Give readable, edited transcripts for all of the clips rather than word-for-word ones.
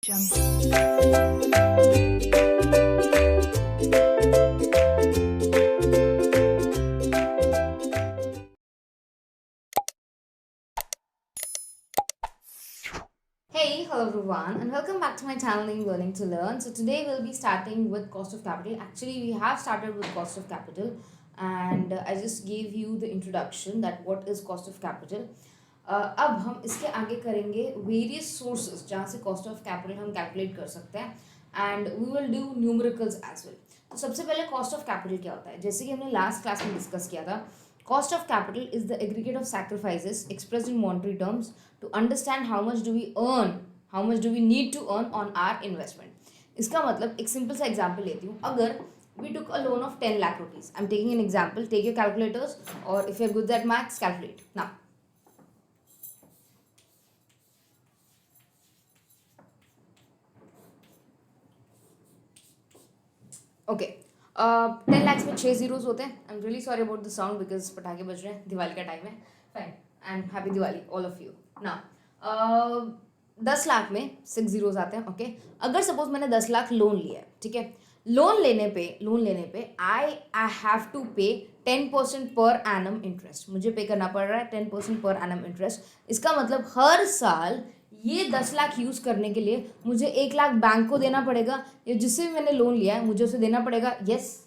Hey, hello everyone, and welcome back to my channel name Learning to Learn. So today we'll be starting with cost of capital. Actually, we have started with cost of capital, and I just gave you the introduction that what is cost of capital. अब हम इसके आगे करेंगे various sources जहाँ से cost of capital हम calculate कर सकते हैं, and we will do numericals as well. तो सबसे पहले कॉस्ट ऑफ कैपिटल क्या होता है, जैसे कि हमने लास्ट क्लास में डिस्कस किया था. Cost of capital is the aggregate of sacrifices expressed in monetary terms to understand how much do we earn, how much do we need to earn on our investment. इसका मतलब एक simple सा example लेती हूँ. अगर we took a loan of 10 lakh rupees, I'm taking an example, take your calculators, or if you're good at maths, calculate now. Okay, 10 lakhs में 6 zeros होते हैं. I am really sorry about the sound because पटाखे बज रहे हैं, दिवाली का time है. Fine, and happy Diwali all of you. ना 10 लाख में 6 जीरोज आते हैं. ओके, अगर सपोज मैंने 10 लाख लोन लिया है, ठीक है. लोन लेने पे आई हैव टू पे 10% पर एनम इंटरेस्ट. मुझे पे करना पड़ रहा है 10% पर एनम इंटरेस्ट. इसका मतलब हर साल ये 10 लाख यूज़ करने के लिए मुझे 1 लाख बैंक को देना पड़ेगा, या जिससे भी मैंने लोन लिया है मुझे उसे देना पड़ेगा. Yes,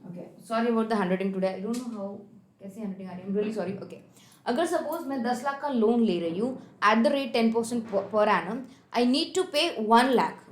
okay, sorry about the handwriting today. I don't know how, कैसे हैंडराइटिंग आ रही है. I am really sorry. Okay, अगर सपोज मैं 10 लाख का लोन ले रही हूँ at the rate 10% per annum, I need to पे 1 लाख.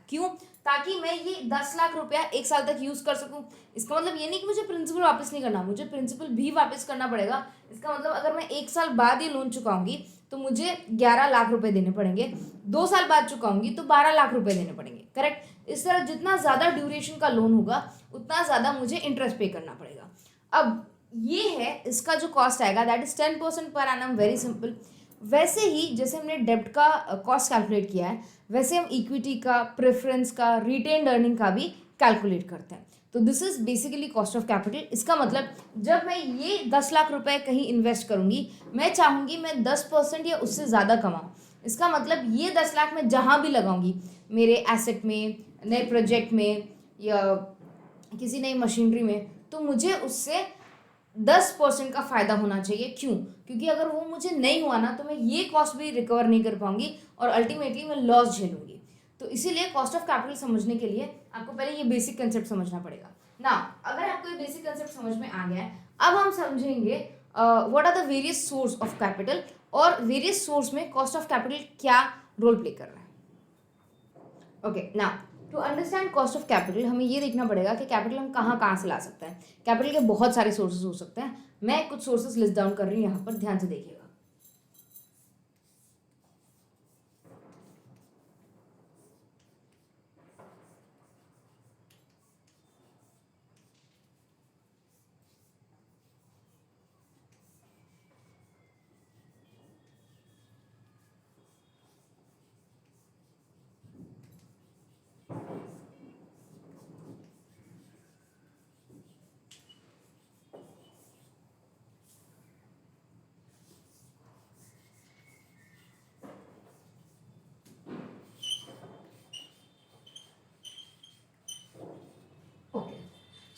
क्यों? ताकि मैं ये 10 लाख रुपया एक साल तक यूज़ कर सकूँ. इसका मतलब ये नहीं कि मुझे प्रिंसिपल वापस नहीं करना, मुझे प्रिंसिपल भी वापस करना पड़ेगा. इसका मतलब अगर मैं एक साल बाद ये लोन चुकाऊंगी तो मुझे 11 लाख रुपए देने पड़ेंगे. 2 साल बाद चुकाऊंगी तो 12 लाख रुपए देने पड़ेंगे. करेक्ट? इस तरह जितना ज़्यादा ड्यूरेशन का लोन होगा उतना ज़्यादा मुझे इंटरेस्ट पे करना पड़ेगा. अब ये है इसका जो कॉस्ट आएगा, that is 10% per annum. Very simple. वैसे ही जैसे हमने डेब्ट का कॉस्ट कैलकुलेट किया है, वैसे हम इक्विटी का, प्रेफरेंस का, रिटेन्ड अर्निंग का भी कैलकुलेट करते हैं. तो this is basically cost of capital. इसका मतलब जब मैं ये 10 लाख रुपए कहीं इन्वेस्ट करूंगी, मैं चाहूंगी मैं 10% या उससे ज़्यादा कमाऊँ. इसका मतलब ये 10 लाख मैं जहाँ भी लगाऊंगी, मेरे एसेट में, नए प्रोजेक्ट में, या किसी नई मशीनरी में, तो मुझे उससे 10% का फ़ायदा होना चाहिए. क्यों? क्योंकि अगर वो मुझे नहीं हुआ ना तो मैं ये कॉस्ट भी रिकवर नहीं कर पाऊंगी और अल्टीमेटली मैं लॉस झेलूंगी. तो इसीलिए कॉस्ट ऑफ कैपिटल समझने के लिए आपको पहले ये बेसिक कंसेप्ट समझना पड़ेगा ना. अगर आपको ये बेसिक कंसेप्ट समझ में आ गया है, अब हम समझेंगे what are the various source of capital, और वेरियस सोर्स में कॉस्ट ऑफ कैपिटल क्या रोल प्ले कर रहा है. ओके, ना to understand cost of capital हमें ये देखना पड़ेगा कि कैपिटल हम कहाँ कहाँ से ला सकते हैं. कैपिटल के बहुत सारे सोर्सेज हो सकते हैं. मैं कुछ सोर्सेज लिस्ट डाउन कर रही हूँ यहाँ पर, ध्यान से देखिएगा. ओके,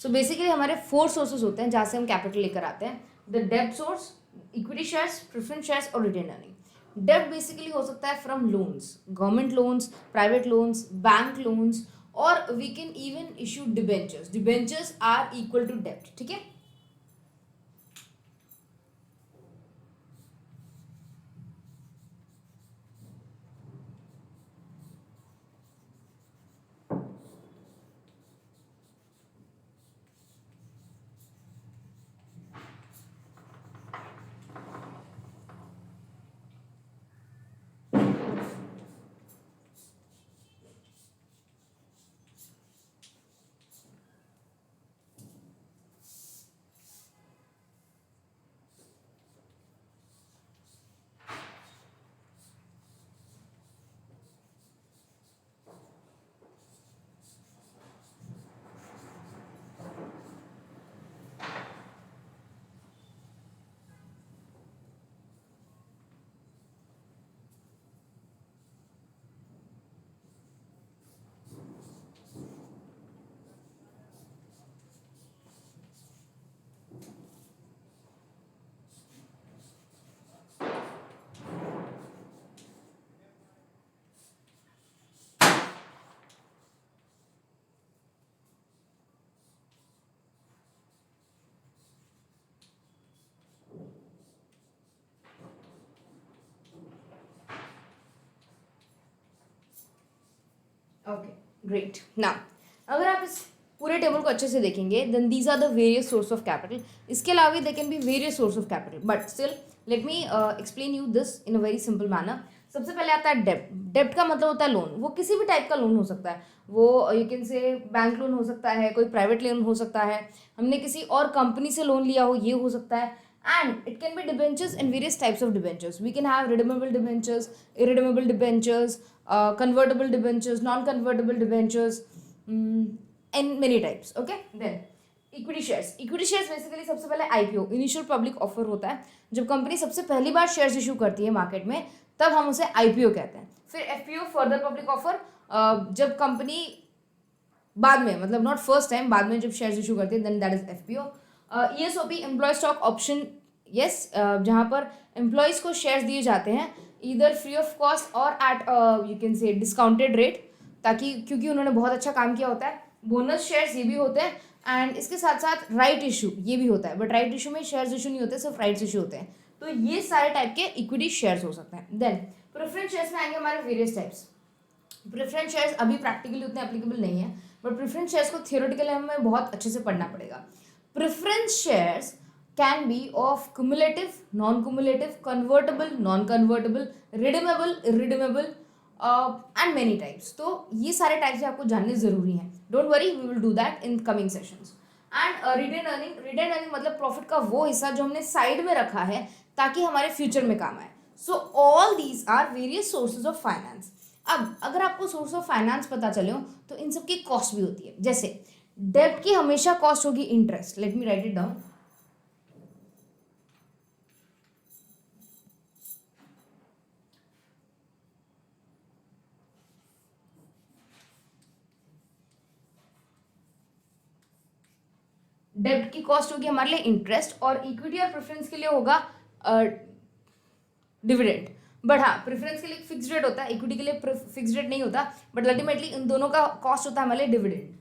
सो बेसिकली हमारे 4 सोर्सेज होते हैं जहाँ से हम कैपिटल लेकर आते हैं. द डेब्ट source, equity shares, preference shares और रिटेन अर्निंग. डेब्ट बेसिकली हो सकता है from loans, government loans, private loans, bank loans, और we can even issue debentures. Debentures are equal to डेब्ट. ठीक है. Okay, great. नाउ अगर आप इस पूरे टेबल को अच्छे से देखेंगे, then these are the various source of capital. इसके अलावा भी they can be various source of capital, but still let me explain you this in a very simple manner. सबसे पहले आता है डेब्ट। डेब्ट का मतलब होता है लोन। वो किसी भी टाइप का लोन हो सकता है, वो यू कैन से बैंक लोन हो सकता है, कोई प्राइवेट लोन हो सकता है, हमने किसी और कंपनी से लोन लिया हो ये हो सकता है। And it can be debentures and various types of debentures. We can have redeemable debentures, irredeemable debentures, convertible debentures, non-convertible debentures, and many types. Okay, then equity shares. Equity shares basically सबसे पहले IPO, initial public offer होता है। जब company सबसे पहली बार shares issue करती है market में, तब हम उसे आईपीओ कहते हैं। फिर एफपीओ, फर्दर पब्लिक ऑफर, जब कंपनी बाद में, मतलब नॉट फर्स्ट टाइम, बाद में जब शेयर्स इशू करती है, then that is FPO. ESOP, employ stock option, yes, जहाँ पर एम्प्लॉयज़ को शेयर्स दिए जाते हैं ईदर फ्री ऑफ कॉस्ट और at you can say discounted rate, ताकि क्योंकि उन्होंने बहुत अच्छा काम किया होता है। बोनस शेयर्स ये भी होते हैं, एंड इसके साथ साथ राइट इशू ये भी होता है, बट राइट इशू में शेयर्स इशू नहीं होते, सिर्फ राइट्स इशू होते हैं। तो ये सारे टाइप के इक्विटी शेयर्स हो सकते हैं। देन प्रेफरेंस शेयर्स में आएंगे हमारे वेरियस टाइप्स। प्रेफरेंस शेयर्स अभी प्रैक्टिकली उतने एप्लीकेबल नहीं है, बट प्रेफरेंस शेयर्स को थियोरेटिकली हमें बहुत अच्छे से पढ़ना पड़ेगा। Preference shares can be of cumulative, non-cumulative, convertible, non-convertible, redeemable, irredeemable, and many types. तो ये सारे टाइप्स आपको जानने जरूरी हैं। Don't worry, we will do that in coming sessions. And retained earning. Retained earning मतलब प्रॉफिट का वो हिस्सा जो हमने साइड में रखा है ताकि हमारे फ्यूचर में काम आए। So all these are various sources of finance. अब अगर आपको सोर्स ऑफ फाइनेंस पता चले हो तो इन सब की कॉस्ट भी होती है। जैसे डेब्ट की हमेशा कॉस्ट होगी interest. Let me right it down. डेब्ट की कॉस्ट होगी हमारे लिए इंटरेस्ट, और इक्विटी और प्रेफरेंस के लिए होगा डिविडेंड। बट हाँ, प्रेफरेंस के लिए फिक्स रेट होता है, इक्विटी के लिए फिक्स रेट नहीं होता, बट अल्टीमेटली इन दोनों का कॉस्ट होता है हमारे लिए डिविडेंड।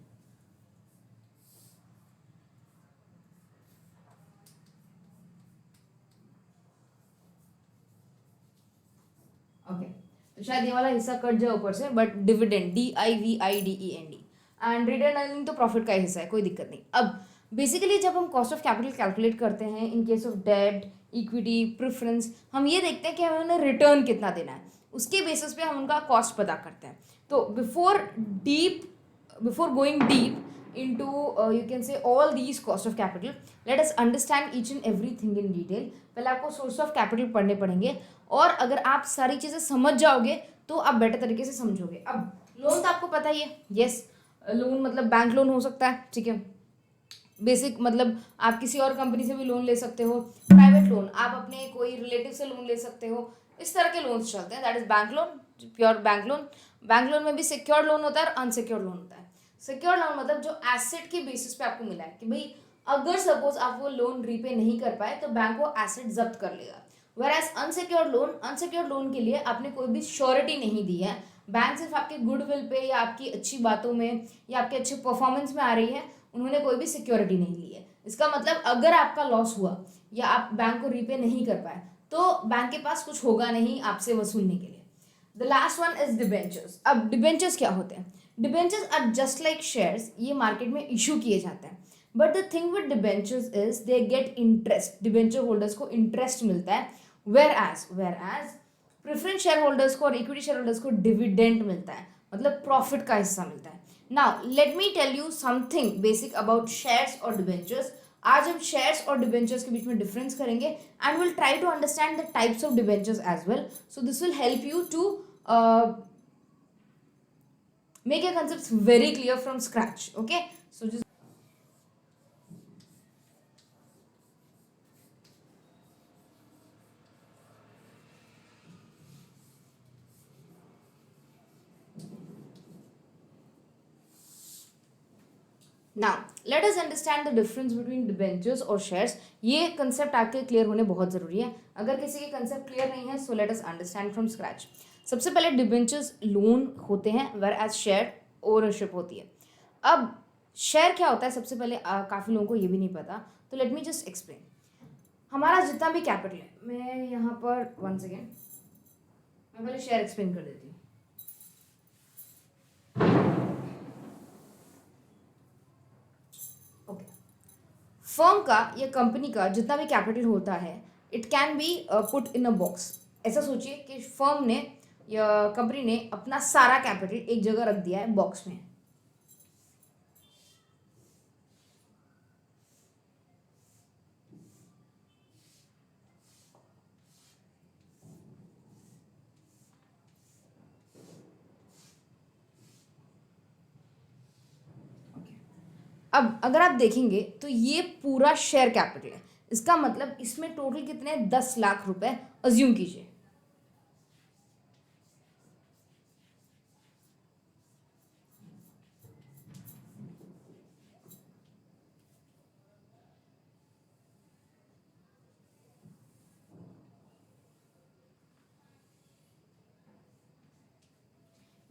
ओके, तो शायद ये वाला हिस्सा कट जाए ऊपर से, but dividend, DIVIDEND, and return earning तो प्रॉफिट का हिस्सा है, कोई दिक्कत नहीं। अब बेसिकली जब हम कॉस्ट ऑफ कैपिटल कैलकुलेट करते हैं इन केस ऑफ डेब्ट, इक्विटी, प्रेफरेंस, हम ये देखते हैं कि हमें उन्हें रिटर्न कितना देना है, उसके बेसिस पे हम उनका कॉस्ट पता करते हैं। तो before going deep into you can say all these cost of capital, let us understand each and everything in detail। पहले आपको सोर्स ऑफ कैपिटल पढ़ने पड़ेंगे, और अगर आप सारी चीज़ें समझ जाओगे तो आप बेटर तरीके से समझोगे। अब लोन तो आपको पता ही है, यस, लोन मतलब बैंक लोन हो सकता है, ठीक है, बेसिक मतलब आप किसी और कंपनी से भी लोन ले सकते हो। प्राइवेट लोन आप अपने कोई रिलेटिव से लोन ले सकते हो, इस तरह के लोन्स चलते हैं, that is bank loan, pure bank loan. Bank loan में भी सिक्योर्ड लोन होता है और अनसिक्योर्ड लोन होता है। सिक्योर्ड लोन मतलब जो एसेट के बेसिस पे आपको मिला है कि भाई अगर सपोज आप वो लोन रीपे नहीं कर पाए तो बैंक वो एसेट जब्त कर लेगा। वेयर अनसिक्योर्ड लोन के लिए आपने कोई भी श्योरिटी नहीं दी है, बैंक सिर्फ आपके गुडविल पे या आपकी अच्छी बातों में या आपके अच्छे परफॉर्मेंस में आ रही है, उन्होंने कोई भी सिक्योरिटी नहीं ली है। इसका मतलब अगर आपका लॉस हुआ या आप बैंक को रीपे नहीं कर पाए तो बैंक के पास कुछ होगा नहीं आपसे वसूलने के लिए। The last one is debentures. अब डिबेंचर्स क्या होते हैं? Debentures are just like shares, ये मार्केट में इशू किए जाते हैं, but the thing with debentures is they get interest. Debenture holders को इंटरेस्ट मिलता है, whereas preference share holders को और इक्विटी शेयर होल्डर्स को डिविडेंड मिलता है, मतलब प्रॉफिट का हिस्सा मिलता है। Now let me tell you something basic about shares और डिबेंचर्स। आज हम शेयर्स और डिबेंचर्स के बीच में डिफरेंस करेंगे and will try to understand the types of debentures as well. So this will help you to make your concepts very clear from scratch. Okay, so just now let us understand the difference between debentures और shares। ये concept आपके clear होने बहुत ज़रूरी है। अगर किसी के कंसेप्ट क्लियर नहीं है so let us understand from scratch. सबसे पहले डिबेंचर्स लोन होते हैं, वेयर एज शेयर ओनरशिप होती है। अब शेयर क्या होता है सबसे पहले काफ़ी लोगों को ये भी नहीं पता, तो लेट मी जस्ट एक्सप्लेन। हमारा जितना भी कैपिटल है, मैं यहाँ पर वन सेकेंड मैं पहले शेयर एक्सप्लेन कर देती हूँ। फर्म का या कंपनी का जितना भी कैपिटल होता है it can be put in a box. ऐसा सोचिए कि फर्म ने या कंपनी ने अपना सारा कैपिटल एक जगह रख दिया है बॉक्स में। अब अगर आप देखेंगे तो ये पूरा शेयर कैपिटल है। इसका मतलब इसमें टोटल कितने 10 लाख रुपए अज्यूम कीजिए।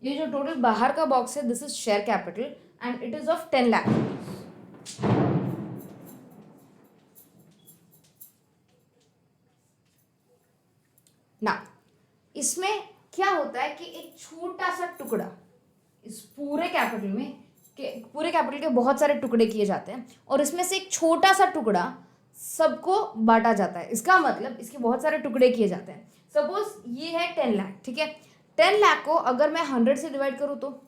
ये जो टोटल बाहर का बॉक्स है this is share capital and it is of 10 lakh. ना इसमें क्या होता है कि एक छोटा सा टुकड़ा इस पूरे कैपिटल में पूरे कैपिटल के बहुत सारे टुकड़े किए जाते हैं और इसमें से एक छोटा सा टुकड़ा सबको बांटा जाता है। इसका मतलब इसके बहुत सारे टुकड़े किए जाते हैं। सपोज ये है 10 लाख, ठीक है। 10 लाख को अगर मैं 100 से डिवाइड करूं तो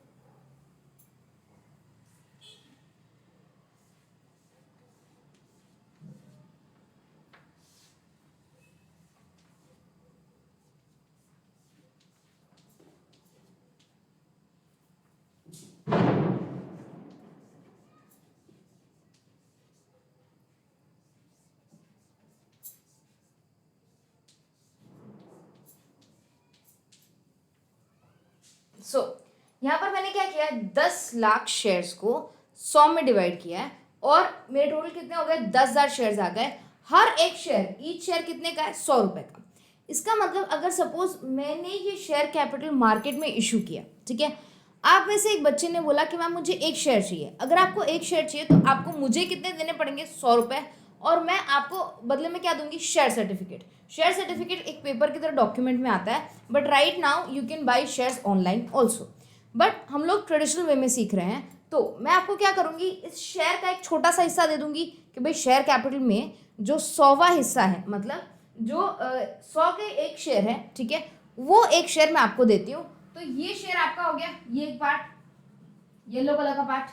यहाँ पर मैंने क्या किया है 10 लाख शेयर्स को 100 में डिवाइड किया है और मेरे टोटल कितने हो गए 10,000 शेयर्स आ गए। हर एक शेयर ईच शेयर कितने का है 100 रुपए का। इसका मतलब अगर सपोज मैंने ये शेयर कैपिटल मार्केट में इशू किया, ठीक है। आप में से एक बच्चे ने बोला कि मैम मुझे एक शेयर चाहिए। अगर आपको एक शेयर चाहिए तो आपको मुझे कितने देने पड़ेंगे 100 रुपए और मैं आपको बदले में क्या दूंगी शेयर सर्टिफिकेट। शेयर सर्टिफिकेट एक पेपर की तरह डॉक्यूमेंट में आता है but right now you can buy shares online also. But हम लोग ट्रेडिशनल वे में सीख रहे हैं तो मैं आपको क्या करूंगी इस शेयर का एक छोटा सा हिस्सा दे दूंगी कि भाई शेयर कैपिटल में जो 100वां हिस्सा है मतलब जो 100 के एक शेयर है, ठीक है, वो एक शेयर मैं आपको देती हूँ। तो ये शेयर आपका हो गया, ये एक पार्ट येलो कलर का पार्ट।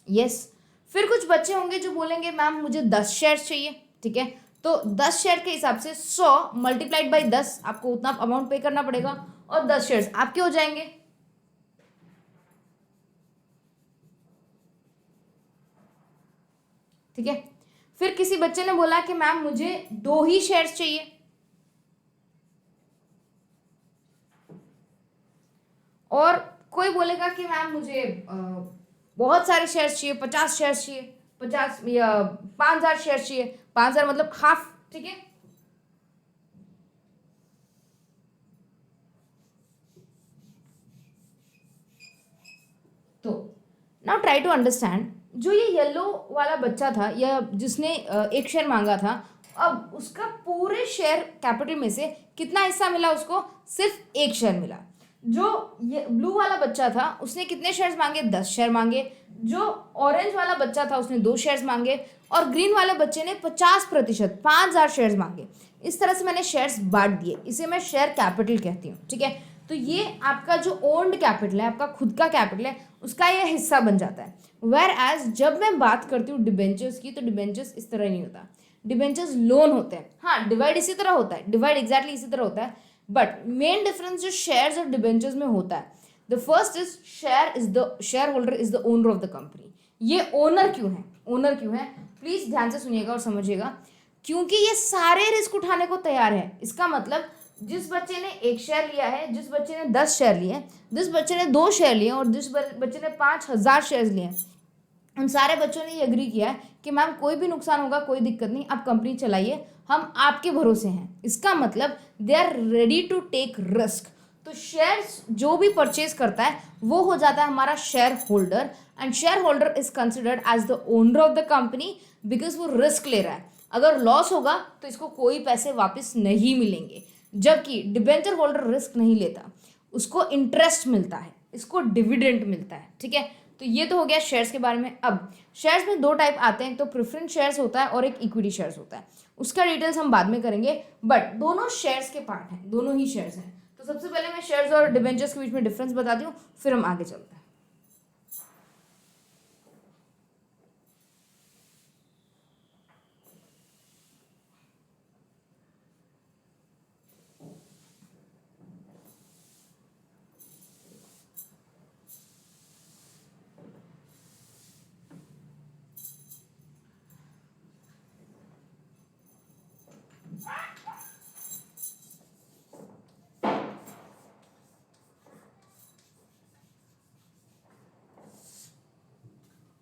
यस फिर कुछ बच्चे होंगे जो बोलेंगे मैम मुझे 10 शेयर चाहिए, ठीक है। तो 10 शेयर के हिसाब से 100 मल्टीप्लाइड बाई 10 आपको उतना अमाउंट पे करना पड़ेगा और 10 शेयर्स आपके हो जाएंगे। ठीक है। फिर किसी बच्चे ने बोला कि मैम मुझे 2 ही शेयर्स चाहिए और कोई बोलेगा कि मैम मुझे बहुत सारे शेयर्स चाहिए, 50 शेयर्स चाहिए, 50 या 5,000 शेयर्स चाहिए। 5,000 मतलब हाफ, ठीक है। तो नाउ ट्राई टू अंडरस्टैंड जो ये येलो वाला बच्चा था या जिसने एक शेयर मांगा था, अब उसका पूरे शेयर कैपिटल में से कितना हिस्सा मिला उसको, सिर्फ एक शेयर मिला। जो ये ब्लू वाला बच्चा था उसने कितने शेयर्स मांगे 10 शेयर मांगे। जो ऑरेंज वाला बच्चा था उसने 2 शेयर्स मांगे और ग्रीन वाले बच्चे ने 50% 5,000 शेयर्स मांगे। इस तरह से मैंने शेयर्स बांट दिए, इसे मैं शेयर कैपिटल कहती हूँ, ठीक है। तो ये आपका जो ओन्ड कैपिटल है, आपका खुद का कैपिटल है, उसका ये हिस्सा बन जाता है। वेयर एज जब मैं बात करती हूँ डिबेंचर्स की तो डिबेंचर्स इस तरह नहीं होता, डिबेंचर्स लोन होते हैं। हाँ डिवाइड इसी तरह होता है, डिवाइड एग्जैक्टली इसी तरह होता है बट मेन डिफरेंस जो शेयर्स और डिबेंचर्स में होता है the first is share holder is the owner of the company. ये ओनर क्यों है, ओनर क्यों है प्लीज ध्यान से सुनिएगा और समझिएगा। क्योंकि ये सारे रिस्क उठाने को तैयार है। इसका मतलब जिस बच्चे ने 1 शेयर लिया है, जिस बच्चे ने 10 शेयर लिए, जिस बच्चे ने 2 शेयर लिए और जिस बच्चे ने 5,000 शेयर लिए, उन सारे बच्चों ने ये एग्री किया है कि मैम कोई भी नुकसान होगा कोई दिक्कत नहीं, आप कंपनी चलाइए, हम आपके भरोसे हैं। इसका मतलब they are ready to take risk. तो शेयर्स जो भी परचेज करता है वो हो जाता है हमारा share holder and share holder is considered as the owner of the company because वो रिस्क ले रहा है। अगर लॉस होगा तो इसको कोई पैसे वापस नहीं मिलेंगे, जबकि डिबेंचर होल्डर रिस्क नहीं लेता, उसको इंटरेस्ट मिलता है, इसको डिविडेंड मिलता है, ठीक है। तो ये तो हो गया शेयर्स के बारे में। अब शेयर्स में दो टाइप आते हैं, तो प्रेफरेंस शेयर्स होता है और एक इक्विटी शेयर्स होता है। उसका डिटेल्स हम बाद में करेंगे, बट दोनों शेयर्स के पार्ट हैं, दोनों ही शेयर्स हैं। तो सबसे पहले मैं शेयर्स और डिबेंचर्स के बीच में डिफरेंस बताती हूँ, फिर हम आगे चलते हैं।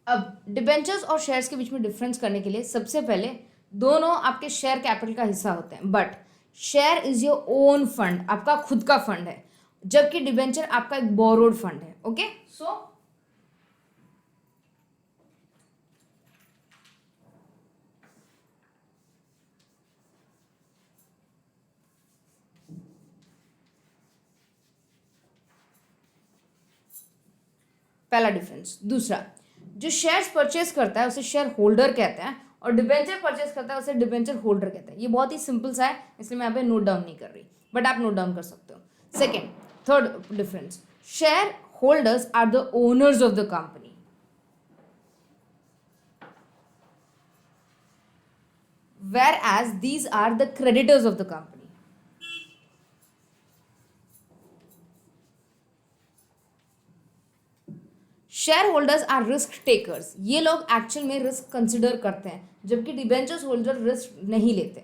अब डिबेंचर्स और शेयर्स के बीच में डिफरेंस करने के लिए सबसे पहले दोनों आपके शेयर कैपिटल का हिस्सा होते हैं, but share is your own fund, आपका खुद का फंड है, जबकि डिबेंचर आपका एक बोरोड फंड है। ओके, सो पहला डिफरेंस। दूसरा, जो शेयर्स परचेज करता है उसे शेयर होल्डर कहते हैं, और डिबेंचर परचेज करता है उसे डिबेंचर होल्डर कहते हैं। ये बहुत ही सिंपल सा है, इसलिए मैं यहाँ पे नोट डाउन नहीं कर रही, बट आप नोट डाउन कर सकते हो। Second, third difference, share holders are the owners of the company, whereas these are the creditors of the company. Share holders are risk takers, ये लोग एक्चुअल में रिस्क कंसिडर करते हैं, जबकि डिबेंचर्स होल्डर रिस्क नहीं लेते।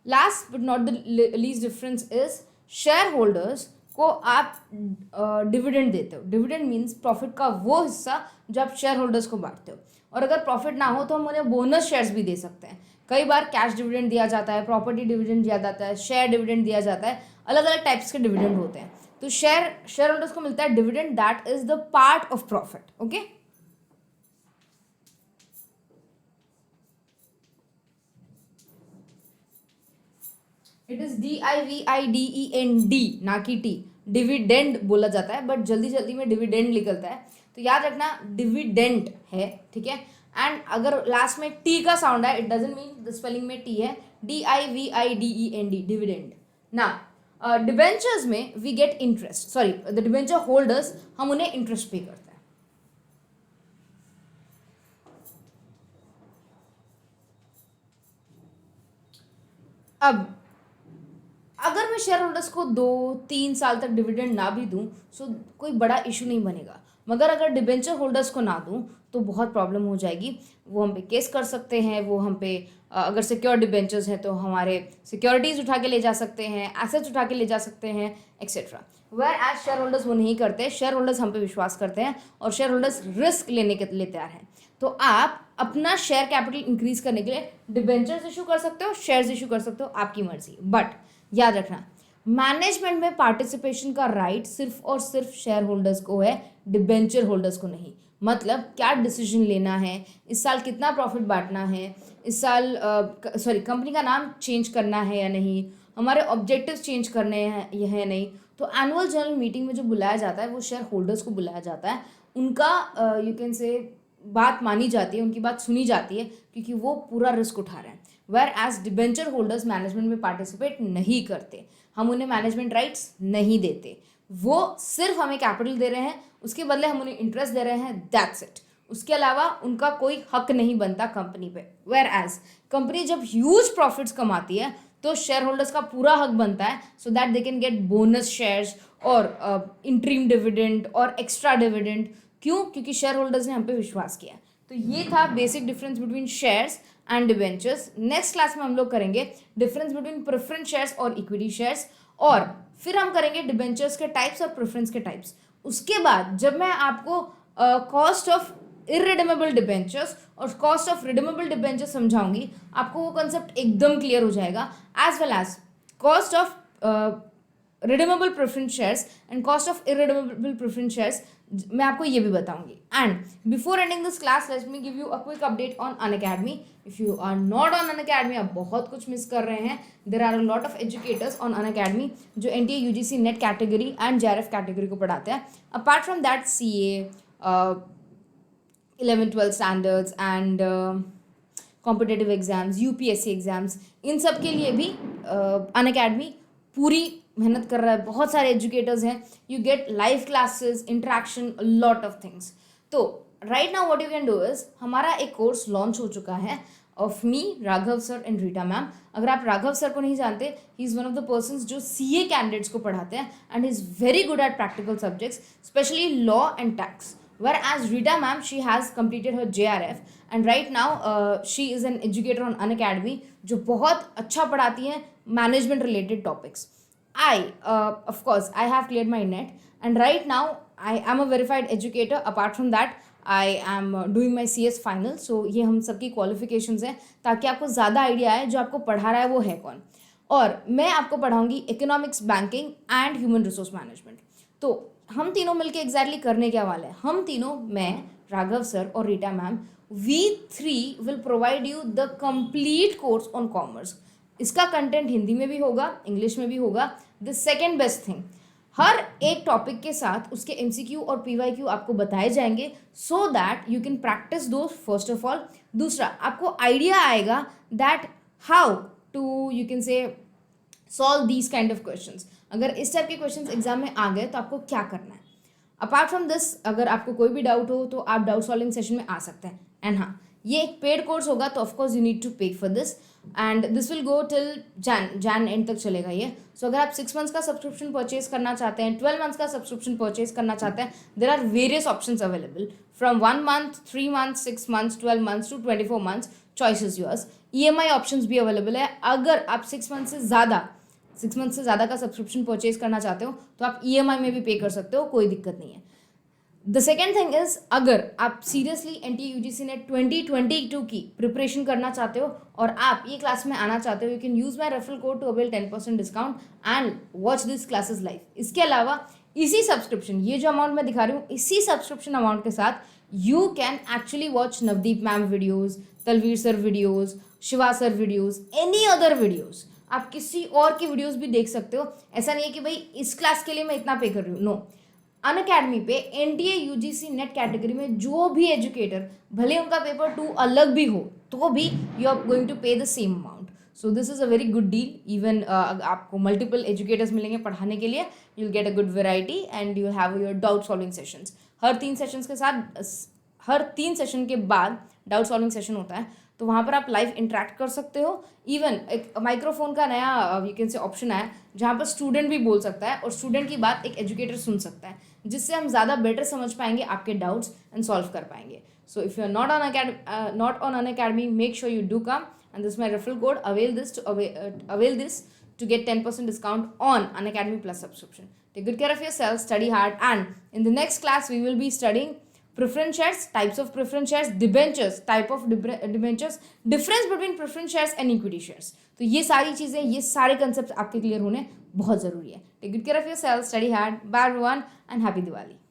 Last but not the least difference is share holders को आप डिविडेंड देते हो। डिविडेंड मीन्स प्रॉफिट का वो हिस्सा जो आप शेयर होल्डर्स को बांटते हो, और अगर प्रॉफिट ना हो तो हम उन्हें बोनस शेयर्स भी दे सकते हैं। कई बार कैश डिविडेंड दिया जाता है, प्रॉपर्टी डिविडेंड दिया जाता है, शेयर डिविडेंड दिया जाता है, अलग अलग टाइप्स के डिविडेंड होते हैं। तो शेयर होल्डर्स को मिलता है dividend, that is the part of profit. Okay, it is DIVIDEND, ना कि टी। डिविडेंड बोला जाता है, बट जल्दी जल्दी में डिविडेंड निकलता है, तो याद रखना डिविडेंड है, ठीक है। एंड अगर लास्ट में टी का साउंड है, it doesn't mean the spelling में टी है, DIVIDEND, डिविडेंड ना। डिबेंचर्स में we get interest, sorry the debenture holders, हम उन्हें इंटरेस्ट पे करते हैं। अब अगर मैं शेयर होल्डर्स को 2-3 साल तक डिविडेंड ना भी दूं, सो कोई बड़ा इशू नहीं बनेगा, मगर अगर डिबेंचर होल्डर्स को ना दूं तो बहुत प्रॉब्लम हो जाएगी। वो हम पे केस कर सकते हैं, वो हम पे अगर सिक्योर डिबेंचर्स हैं तो हमारे सिक्योरिटीज़ उठा के ले जा सकते हैं, एसेट्स उठा के ले जा सकते हैं, etcetera. Whereas share holders वो नहीं करते, शेयर होल्डर्स हम पे विश्वास करते हैं और शेयर होल्डर्स रिस्क लेने के लिए तैयार हैं। तो आप अपना शेयर कैपिटल इंक्रीज करने के लिए डिबेंचर्स इशू कर सकते हो, शेयर्स इशू कर सकते हो, आपकी मर्जी। बट याद रखना, मैनेजमेंट में पार्टिसिपेशन का राइट सिर्फ और सिर्फ शेयर होल्डर्स को है, डिबेंचर होल्डर्स को नहीं। मतलब क्या डिसीजन लेना है, इस साल कितना प्रॉफिट बांटना है, इस साल सॉरी कंपनी का नाम चेंज करना है या नहीं, हमारे ऑब्जेक्टिव्स चेंज करने हैं या नहीं। तो एनुअल जनरल मीटिंग में जो बुलाया जाता है वो शेयर होल्डर्स को बुलाया जाता है, उनका यू कैन से बात मानी जाती है, उनकी बात सुनी जाती है, क्योंकि वो पूरा रिस्क उठा रहे हैं। Whereas debenture holders management में पार्टिसिपेट नहीं करते, हम उन्हें मैनेजमेंट राइट्स नहीं देते, वो सिर्फ हमें कैपिटल दे रहे हैं, उसके बदले हम उन्हें इंटरेस्ट दे रहे हैं, दैट्स इट। उसके अलावा उनका कोई हक नहीं बनता कंपनी पे। वेयर एज कंपनी जब ह्यूज प्रॉफिट्स कमाती है तो शेयर होल्डर्स का पूरा हक बनता है, so that they can get bonus shares और इंटरिम डिविडेंड और एक्स्ट्रा डिविडेंड। क्यों? क्योंकि शेयर होल्डर्स ने हम पे विश्वास किया। तो ये था basic difference between shares and debentures. Next class में हम लोग करेंगे डिफरेंस बिटवीन प्रेफरेंस शेयर्स और इक्विटी शेयर्स, और फिर हम करेंगे डिबेंचर्स के टाइप्स और प्रेफरेंस के टाइप्स। उसके बाद जब मैं आपको कॉस्ट ऑफ इररिडीमेबल डिबेंचर्स और कॉस्ट ऑफ रिडीमेबल डिबेंचर्स समझाऊंगी, आपको वो कंसेप्ट एकदम क्लियर हो जाएगा, as well as cost of redeemable preference shares and cost of irredeemable preference shares मैं आपको ये भी बताऊंगी. And before ending this class let me give you a quick update on Unacademy. If you are not on Unacademy, आप बहुत कुछ miss कर रहे हैं. There are a lot of educators on Unacademy जो NTA UGC net category and JRF category को पढ़ाते हैं. Apart from that CA, 11th-12th standards and competitive exams, UPSC exams, इन सब के लिए भी अनअकैडमी पूरी मेहनत कर रहा है. बहुत सारे एजुकेटर्स हैं. You get live classes, interaction, lot of things. तो right now what you can do is, हमारा एक कोर्स लॉन्च हो चुका है of me, Raghav sir and Rita ma'am. अगर आप राघव सर को नहीं जानते, he is one of the persons जो CA कैंडिडेट्स को पढ़ाते हैं and is very good at practical subjects, specially law and tax. Whereas Rita ma'am, she has completed her JRF and right now she is an educator on Unacademy जो बहुत अच्छा पढ़ाती हैं management related topics. Of course, I have cleared my NET and right now I am a verified educator. Apart from that, I am doing my CS final. So ये हम सबकी qualifications हैं ताकि आपको ज़्यादा आइडिया आए जो आपको पढ़ा रहा है वो है कौन. और मैं आपको पढ़ाऊँगी economics, banking and human resource management. तो हम तीनों मिलके एग्जैक्टली करने क्या वाले हैं, हम तीनों, मैं, राघव सर और Rita ma'am, we three will provide you the complete course on commerce. इसका कंटेंट हिंदी में भी होगा, इंग्लिश में भी होगा. द सेकेंड बेस्ट थिंग, हर एक टॉपिक के साथ उसके MCQ और PYQ आपको बताए जाएंगे so that you can practice दो फर्स्ट ऑफ ऑल. दूसरा, आपको आइडिया आएगा that how to you can say solve these kind of questions. अगर इस टाइप के क्वेश्चंस एग्जाम में आ गए तो आपको क्या करना है. अपार्ट फ्रॉम दिस, अगर आपको कोई भी डाउट हो तो आप डाउट सॉल्विंग सेशन में आ सकते हैं. एंड हाँ, ये एक पेड कोर्स होगा तो ऑफकोर्स यू नीड टू पे for this and this will go till Jan and तक चलेगा ये. सो अगर आप 6 मंथ्स का सब्सक्रिप्शन परचेज करना चाहते हैं, 12 मंथ्स का सब्सक्रिप्शन परचेज करना चाहते हैं, there are various options available from 1 month, 3 months, 6 months, 12 months to 24 months. Choice is yours. EMI options भी अवेलेबल है. अगर आप 6 मंथ से ज़्यादा का सब्सक्रिप्शन परचेज करना चाहते हो तो आप EMI में भी पे कर सकते हो, कोई दिक्कत नहीं है. द सेकेंड थिंग इज, अगर आप सीरियसली NTA UGC नेट 2022 की प्रिपरेशन करना चाहते हो और आप ये क्लास में आना चाहते हो, you can use my referral code to avail 10% discount and watch this classes live. इसके अलावा इसी सब्सक्रिप्शन, ये जो अमाउंट मैं दिखा रही हूँ, इसी सब्सक्रिप्शन अमाउंट के साथ you can actually watch Navdeep ma'am videos, Talveer sir videos, Shiva sir videos, any other videos. आप किसी और की वीडियोज़ भी देख सकते हो. ऐसा नहीं है कि भाई इस क्लास के लिए मैं इतना पे कर रही हूँ. नो, अनअकैडमी पे NTA UGC नेट कैटेगरी में जो भी एजुकेटर, भले उनका पेपर 2 अलग भी हो तो भी यू आर गोइंग टू पे the same amount. So this is a very good deal. Even आपको मल्टीपल एजुकेटर्स मिलेंगे पढ़ाने के लिए. You will get a good variety and you have your doubt solving sessions. Her 3 sessions के साथ, हर 3 session के बाद डाउट सॉल्विंग सेशन होता है, तो वहाँ पर आप लाइव इंटरेक्ट कर सकते हो. इवन एक माइक्रोफोन का नया यू कैन से ऑप्शन आया जहाँ पर स्टूडेंट भी बोल सकता है और स्टूडेंट की बात एक एजुकेटर सुन सकता है, जिससे हम ज़्यादा बेटर समझ पाएंगे आपके डाउट्स एंड सॉल्व कर पाएंगे. So if you are not on Unacademy, make sure you do come and this my referral code. Avail this to get 10% discount on Unacademy Plus subscription. Take good care of yourself, study hard, and in the next class we will be studying preference shares, types of preference shares, debentures, type of debentures, difference between preference shares and equity shares. तो ये सारी चीज़ें, ये सारे concepts आपके clear होने बहुत ज़रूरी है. Take good care of yourself, study hard. Bye everyone and happy Diwali.